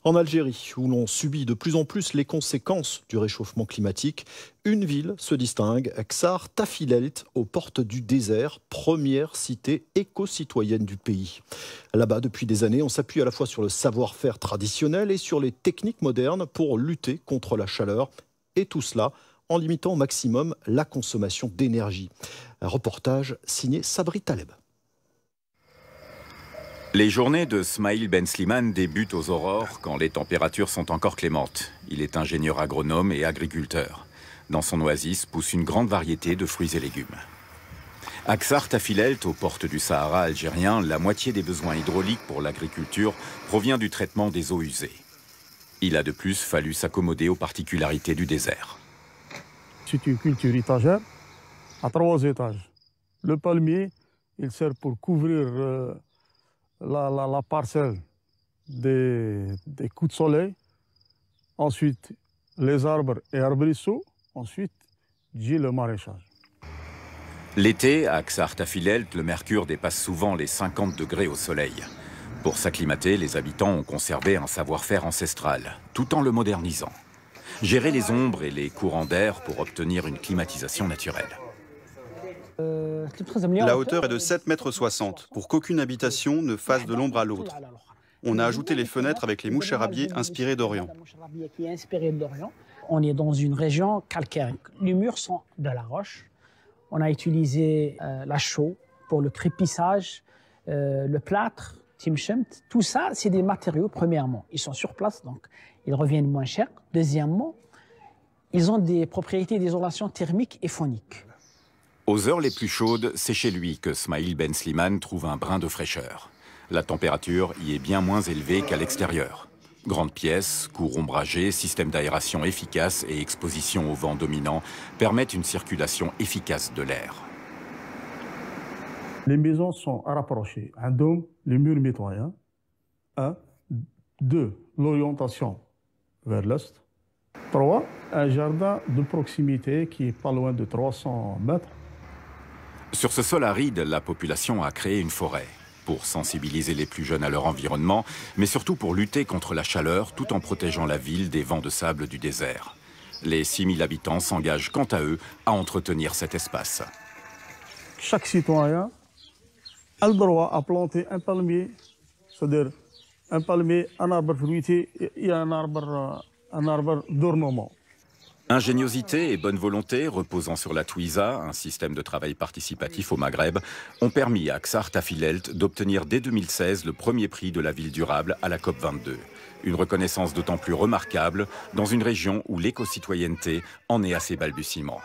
En Algérie, où l'on subit de plus en plus les conséquences du réchauffement climatique, une ville se distingue, Ksar Tafilelt, aux portes du désert, première cité éco-citoyenne du pays. Là-bas, depuis des années, on s'appuie à la fois sur le savoir-faire traditionnel et sur les techniques modernes pour lutter contre la chaleur. Et tout cela en limitant au maximum la consommation d'énergie. Un reportage signé Sabri Taleb. Les journées de Smaïl Ben Slimane débutent aux aurores quand les températures sont encore clémentes. Il est ingénieur agronome et agriculteur. Dans son oasis pousse une grande variété de fruits et légumes. À Ksar Tafilelt, aux portes du Sahara algérien, la moitié des besoins hydrauliques pour l'agriculture provient du traitement des eaux usées. Il a de plus fallu s'accommoder aux particularités du désert. C'est une culture étagère à 3 étages. Le palmier, il sert pour couvrir la parcelle des coups de soleil. Ensuite, les arbres et arbrisseaux. Ensuite, j'ai le maraîchage. L'été, à Ksar Tafilelt, le mercure dépasse souvent les 50 degrés au soleil. Pour s'acclimater, les habitants ont conservé un savoir-faire ancestral, tout en le modernisant. Gérer les ombres et les courants d'air pour obtenir une climatisation naturelle. La hauteur est de 7,60 m pour qu'aucune habitation ne fasse de l'ombre à l'autre. On a ajouté les fenêtres avec les mouches érabliers inspirées d'Orient. On est dans une région calcaire. Les murs sont de la roche. On a utilisé la chaux pour le crépissage, le plâtre, timshemt. Tout ça, c'est des matériaux, premièrement. Ils sont sur place, donc ils reviennent moins chers. Deuxièmement, ils ont des propriétés d'isolation thermique et phonique. Aux heures les plus chaudes, c'est chez lui que Smaïl Ben Slimane trouve un brin de fraîcheur. La température y est bien moins élevée qu'à l'extérieur. Grande pièce, cour ombragée, système d'aération efficace et exposition au vent dominant permettent une circulation efficace de l'air. Les maisons sont rapprochées. Un dôme, les murs mitoyens. 1. 2. L'orientation vers l'est. 3. Un jardin de proximité qui est pas loin de 300 mètres. Sur ce sol aride, la population a créé une forêt pour sensibiliser les plus jeunes à leur environnement, mais surtout pour lutter contre la chaleur tout en protégeant la ville des vents de sable du désert. Les 6000 habitants s'engagent quant à eux à entretenir cet espace. Chaque citoyen a le droit à planter un palmier, c'est-à-dire un palmier, un arbre fruitier et un arbre d'ornement. Ingéniosité et bonne volonté, reposant sur la Twiza, un système de travail participatif au Maghreb, ont permis à Ksar Tafilelt d'obtenir dès 2016 le premier prix de la ville durable à la COP22. Une reconnaissance d'autant plus remarquable dans une région où l'éco-citoyenneté en est à ses balbutiements.